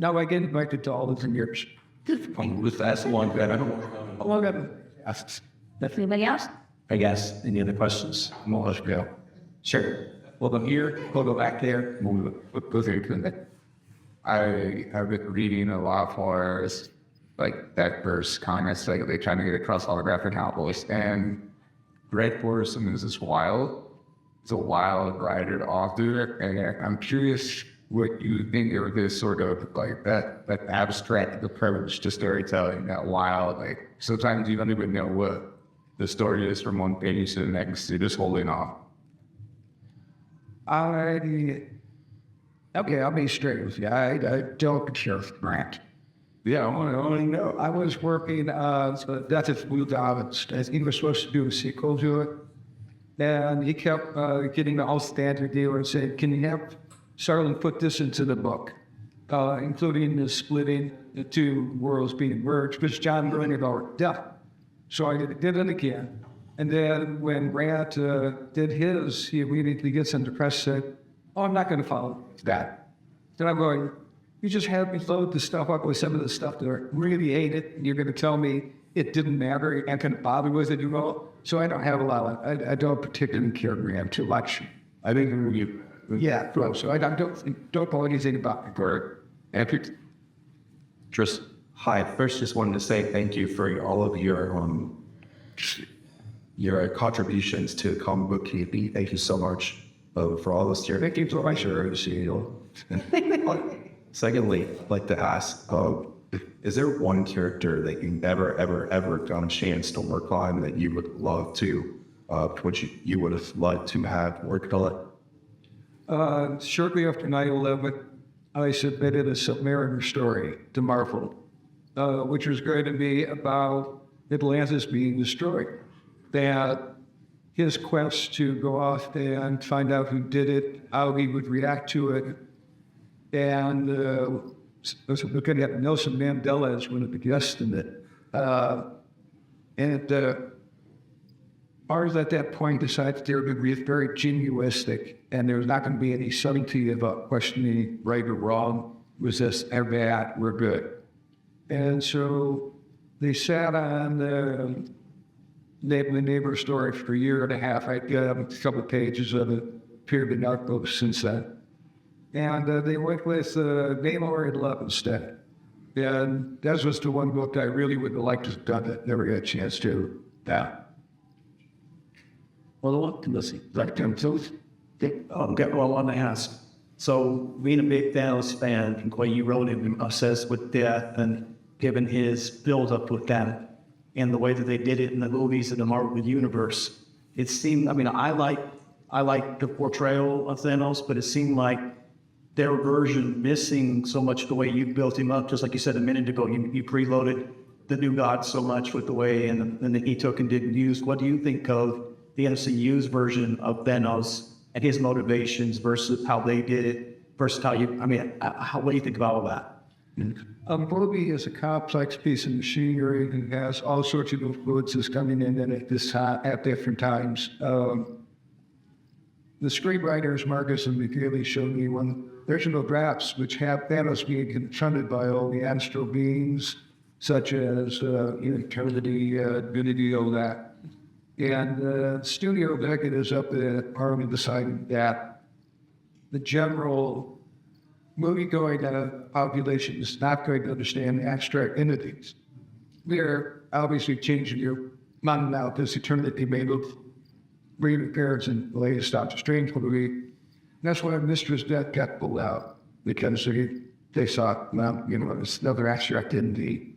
Now I get invited to all the premieres. With that one, I don't Oh, I got asks. Anybody else? I guess. Any other questions? Well, let's go. Sure. We'll go here, we'll go back there, we'll go through. I have been reading a lot more like that verse comments, like they trying to get across all the graphic novels. And Greg Morrison is this wild. It's a wild writer author, and I'm curious what you think of this sort of like that abstract approach to storytelling, that wild, like sometimes you don't even know what the story is from one page to the next. You're just holding off. Okay, I'll be straight with you. I don't care for Grant. Yeah, I want to know. I was working on Death of Blue Dobbins, as he was supposed to do a sequel to it. And he kept getting the whole standard deal and said, can you have Starlin put this into the book, including the splitting the two worlds being merged, which John Byrne had already done. So I did it again. And then when Grant did his, he immediately gets into press and said, oh, I'm not going to follow that. Then I'm going, you just had me load the stuff up with some of the stuff that I really hated, and you're going to tell me it didn't matter, you can't bother with it, you know? So I don't have a lot of, I don't particularly care Grant too much. I think you. Yeah, so I don't know anything about it. Epic. Tristan. Hi. First, just wanted to say thank you for all of your contributions to comic book community. Thank you so much for all those. Thank you so much. Secondly, I'd like to ask, is there one character that you never, ever got a chance to work on that you would love to, which you would have loved to have worked on? Shortly after 9/11, I submitted a Submariner story to Marvel, which was going to be about Atlantis being destroyed. That his quest to go off and find out who did it, how he would react to it, and we're going to have Nelson Mandela as one of the guests in it. Ours at that point decided they were going to be very jingoistic, and there was not going to be any subtlety about questioning right or wrong. Was this or that? We're good. And so they sat on the neighbor story for a year and a half. I got a couple of pages of it, appeared in our books since then. And they went with Namor and Love instead. And that was the one book I really would have liked to have done that never got a chance to. Yeah. Well, listen, like I want to ask. So, being a big Thanos fan, and the way you wrote him obsessed with death, and given his build-up with that, and the way that they did it in the movies in the Marvel Universe, it seemed. I mean, I like the portrayal of Thanos, but it seemed like their version missing so much the way you built him up. Just like you said a minute ago, you preloaded the new god so much with the way and that he took and didn't use. What do you think of the MCU's version of Thanos and his motivations versus how they did it versus how you, I mean, what do you think about all that? A movie is a complex piece of machinery and has all sorts of influences coming in at this time, at different times. The screenwriters, Marcus and McGilly, showed me one. There's no drafts which have Thanos being confronted by all the astral beings, such as eternity, divinity, all that. And studio executives up at Parliament decided that the general movie-going population is not going to understand abstract entities. They're obviously changing your mind now. This eternity made of reappearance in the latest Doctor Strange movie. And that's why Mistress Death got pulled out, because they saw, it's another abstract entity.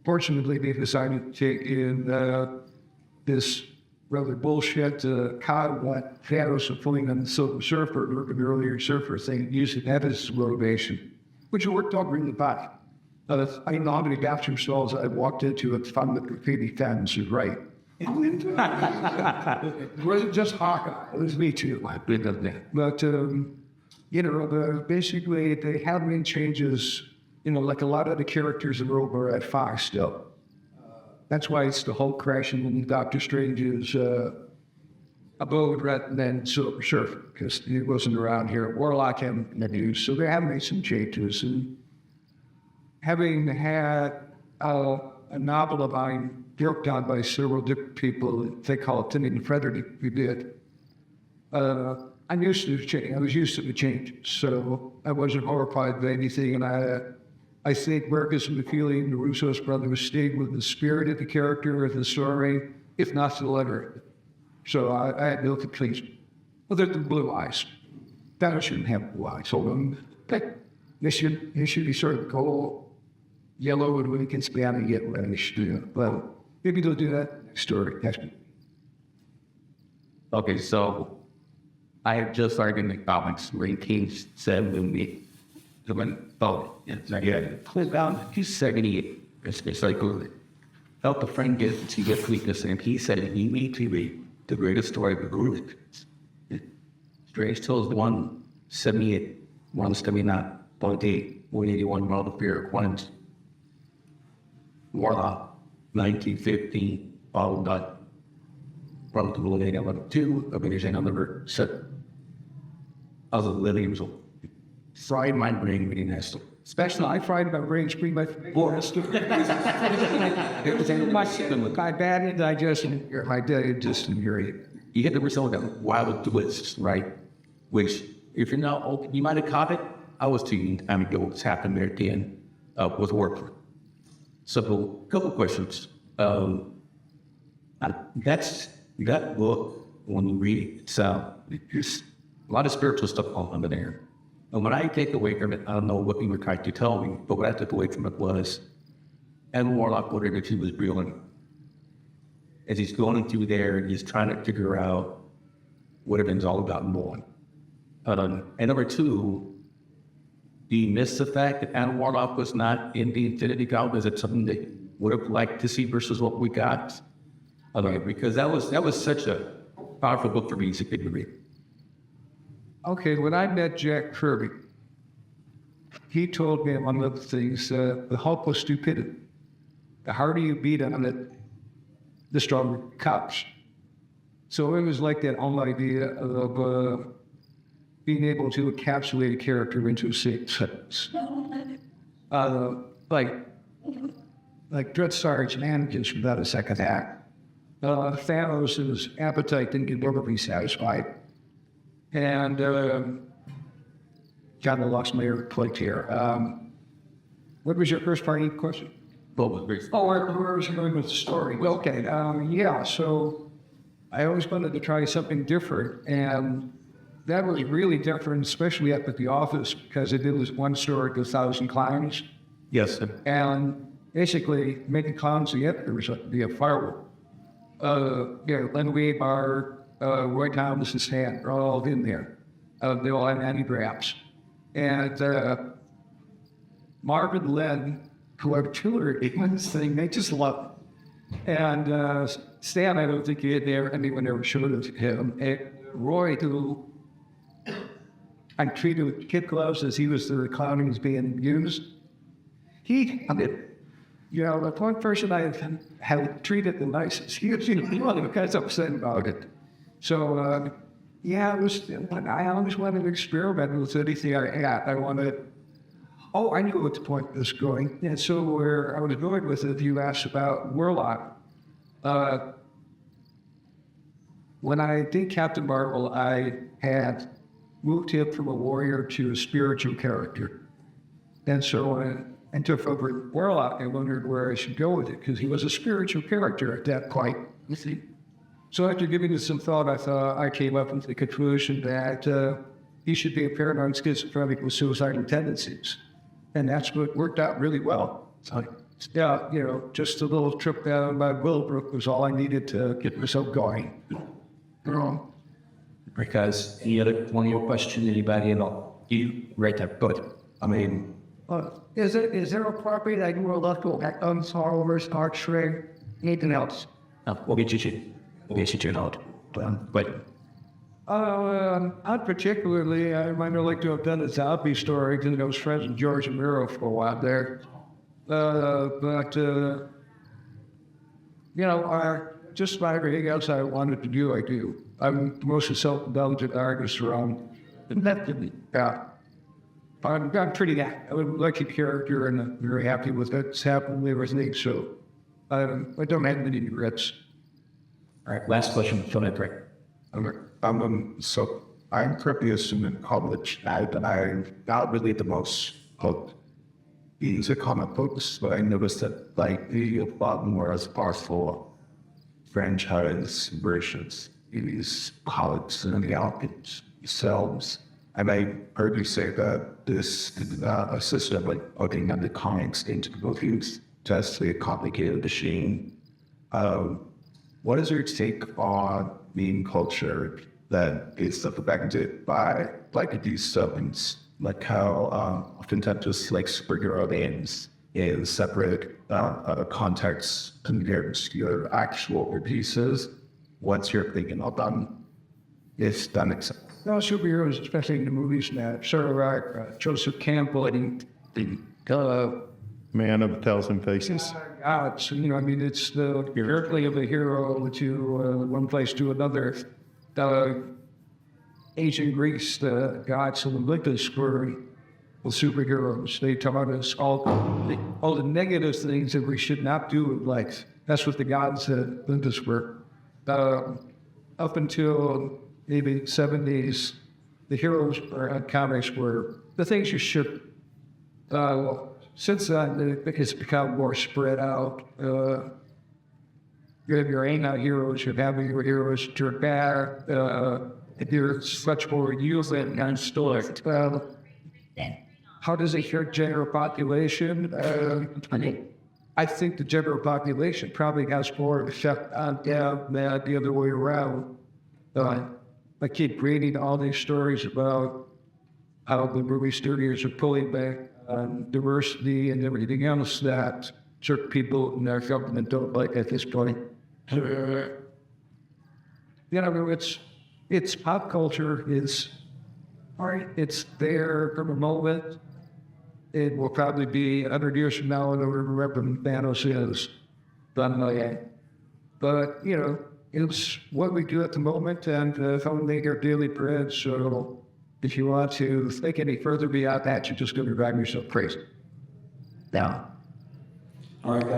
Fortunately, they decided to take in this rather bullshit cod what Thanos was pulling on the Silver Surfer, an earlier Surfer thing, using that as motivation, which worked out really fine. I know how many bathroom stalls I walked into and found the graffiti Thanos was right. It wasn't just Hawkeye, it was me too. But, basically they have made changes, like a lot of the characters are over at Fox still. That's why it's the Hulk crashing in Doctor Strange's abode rather than Silver Surfer, because he wasn't around here. Warlock hadn't been used, so they have made some changes. And having had a novel of mine worked on by several different people, they call it Timmy and Frederick, we did. I'm used to the change. I was used to the changes, so I wasn't horrified by anything. And I think Marcus and McFeely and the Russo's brothers stayed with the spirit of the character, of the story, if not the letter. So I had no complaints. Other than blue eyes. That shouldn't have blue eyes. So they should be sort of gold, yellow, and when it gets bad, they get reddish. But maybe they'll do that next story. Okay, so I have just started in the comics when King said when we it's like, yeah, put down, he's 78. It's like, help a friend get weakness, and he said, you need to be the greatest story of the group. Strange Tales 178, 179, 0.8, 181, World of Fear, Quant, Warlock, 1915, followed by from the Blue Lady number 2, of British number 7. I was a little result. Fried my brain reading that story. Especially, I fried my brain screen by forest. It was in my system with my bad indigestion. My digestion here. You hit the result of wild twists, right? Which, if you're not open, you might have caught it. I was too young to know what's happened there at the end with work. So, a couple questions. That book, when you read it, it's a lot of spiritual stuff all under there. And what I take away from it, I don't know what you were trying to tell me, but what I took away from it was, and Warlock, whatever he was reeling, as he's going through there and he's trying to figure out what everything's all about and more. And number 2, do you miss the fact that Adam Warlock was not in the Infinity Gauntlet? Is it something that you would have liked to see versus what we got? Because that was such a powerful book for me as a kid to read. Okay, when I met Jack Kirby, he told me among other things, the Hulk was stupidity. The harder you beat on it, the stronger it comes. So it was like that whole idea of being able to encapsulate a character into a sentence. Like Dread Sarge and Anakin's without a second act. Thanos' appetite didn't get overly satisfied. And God, I lost my point here. What was your first part of your question? Where was I going with the story? Well, okay, yeah, so I always wanted to try something different, and that was really different, especially up at the office, because it was one story to 1,000 clowns. Yes. And basically, making clowns together was be a firework. Len Weber, Roy Thomas's hand are all in there. They all have anagrams. And Marvin Len, who are killer in this thing, they just love it. And Stan, I don't think he had there, anyone ever showed it to him. And Roy, who I treated with kid gloves as he was the clown who was being used, he found it. The one person I had treated the nicest, he was kind of upset about it. So, it was, I always wanted to experiment with anything I had. I knew what the point was going. And so where I was going with it, you asked about Warlock. When I did Captain Marvel, I had moved him from a warrior to a spiritual character. And so I took over Warlock. I wondered where I should go with it, because he was a spiritual character at that point. You see? So after giving it some thought, I came up with the conclusion that he should be a paranoid schizophrenic with suicidal tendencies. And that's what worked out really well. So, just a little trip down by Willowbrook was all I needed to get myself going. Because any other one more question, anybody at all? You right there, good. I mean, is there a property that you will love to act on followers, archery, anything else? no, we'll get you to note. But Not particularly. I might have liked to have done a zombie story because I was friends with George Romero for a while there. Just about everything else I wanted to do, I do. I'm the most self-indulgent artist around. Yeah. I'm pretty happy. I would like a character and I'm very happy with it. It's happened with everything, so I don't have any regrets. All right, last question, Phil Rick. So I'm currently a student in college, and I'm not really the most hooked into comic books, but I noticed that like the a lot more as possible franchise versions, these comics and the albums themselves. And I heard you say that this a system like putting the comics into movies just a complicated machine. What is your take on meme culture that is affected by like these subs, like how oftentimes just like superhero names in separate contexts compared to your actual pieces? What's your opinion on them? If that makes sense. No, superheroes, especially in the movies now, sort of like Joseph Campbell and the Man of a thousand faces. gods. You know, I mean, it's the journey of a hero to one place to another. The ancient Greece, the gods of Olympus were the superheroes. They taught us all the negative things that we should not do in life. That's what the gods of Olympus were. Up until maybe 70s, the heroes or comics were the things you should. Since then, it's become more spread out. You have your ain't heroes, you have your heroes to your back. There's much more human and stoic. How does it hurt general population? I think the general population probably has more effect on them than the other way around. I keep reading all these stories about how the movie studios are pulling back on diversity and everything else that certain people in our government don't like at this point. You know, it's pop culture. It's there from a moment. It will probably be 100 years from now, and we'll remember Thanos is. But, you know, it's what we do at the moment and how we make our daily bread. So if you want to think any further beyond that, you're just going to drive yourself crazy. Now, all right,